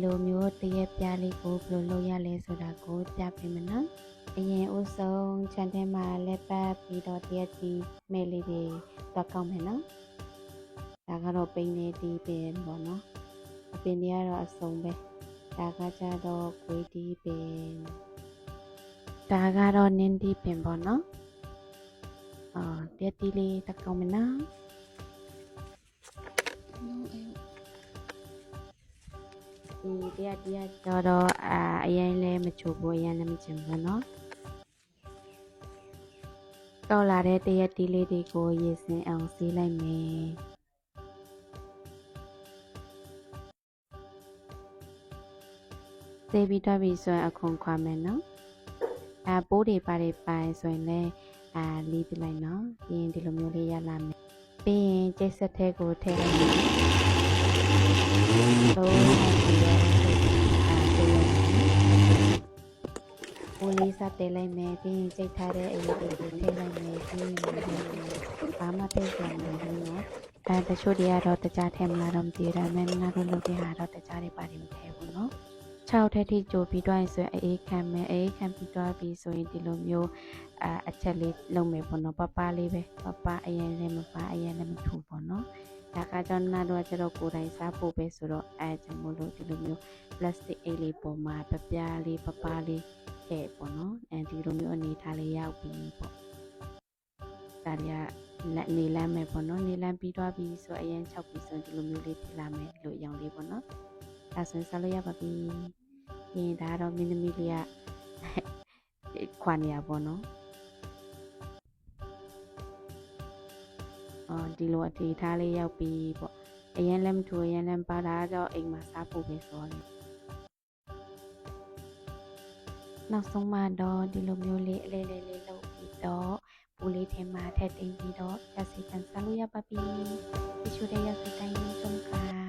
လိုမျိုးတရက်ပြလေးကိုဘယ်လိုလုပ်ရလဲဆိုတာကိုပြပေးမယ်နော်အရင်ဦးဆုံးခြံထဲမှာလက်ပတ်ပြီးတော့တရက်တီမဲလေးတွေတွားကောက်မယ်နော်ဒါကတော့ပိန်းနေတီးပင်ပေါ့နော်အပင်တွေကတော့အစုံပဲဒါကကြတော့ခွေးတီးပင်ဒါကတော့နင်းတီးပင်ပေါ့နော်တရက်တီလေးတွားကောက်မယ်နော်ဒီတရားတော့အရင်လည်းမချိုးဘူးအရင်လည်းမချင်ဘူးเนาะတော့လာတဲ့တရက်တီးလေးတွေကိုရေစင်အောင်စီးလိုက်မယ်စေးပြီးတော့ပြီးဆိုရင်အခုခွာမယ်เนาะပိုးတွေပါတယ်ပိုင်ဆိုရင်လည်းလီးပြလိုက်เนาะပြီးရင်ဒီလိုမျိုးလေးရလာမယ်ပြီးရင်ကျိတ်ဆက်ထဲကိုထည့်လိုက်မယ်ပိုးလေးစတဲလိုက်မယ်ပြီးရင်ကျိတ်ထားတဲ့အရေးတွေကိုထည့်လိုက်မယ်ပြီးရင်ဘာမှသိကြမှာမဟုတ်နော်တချို့တွေကတော့တကြားထဲမလားတော့မသိရမယ်ငါတို့လုပ်တဲ့ဟာတော့တကြားတွေပါတယ်မထည့်ဘူးနော်6ထက်ထိကြိုပြီးတော့ဆိုရင်အေးခံမယ်အေးခံပြီးတော့ပြီးဆိုရင်ဒီလိုမျိုးအချက်လေးလုပ်မယ်ပေါ့နော်ပလေးပဲပအရင်လည်းမပါအရင်လည်းမထူပေါ့နော်ဒါကကြောင့်နာတော့ကျတော့ကိုယ်တိုင်စားဖို့ပဲဆိုတော့ကြောင့်မို့လို့ဒီလိုမျိုး plastic အိတ်လေးပေါ်မှာပြလေးပလေးထည့်ပေါ့နော်ဒီလိုမျိုးအနေထားလေးရောက်ပြီးပေါ့ဒါတွေကနေလမ်းမယ်ပေါ့နော်နေလမ်းပြီးတော့ပြီးဆိုအရင်6ပြီးဆိုဒီလိုမျိုးလေးဖြစ်လာမယ်ဒီလိုအရောင်လေးပေါ့နော်ဒါဆိုရင်စားလို့ရပါပြီရင်ဒါတော့မင်းသမီးလေးကခွာနေရပေါ့နော်ဒီလိုအထေထားလေးရောက်ပြီးပေါ့အရင်လည်းမထူအရင်လည်းပါတာတော့အိမ်မှာစားဖို့ပဲဆိုတယ်နောက်ဆုံးမှတော့ဒီလိုမျိုးလေးအလေးလေးလုပ်ပြီးတော့ပူလေးထဲမှာထည့်သိမ်းပြီးတော့ရက်စီကန်စားလို့ရပါပြီဒီချိုတဲ့ရက်စီတိုင်းချုံက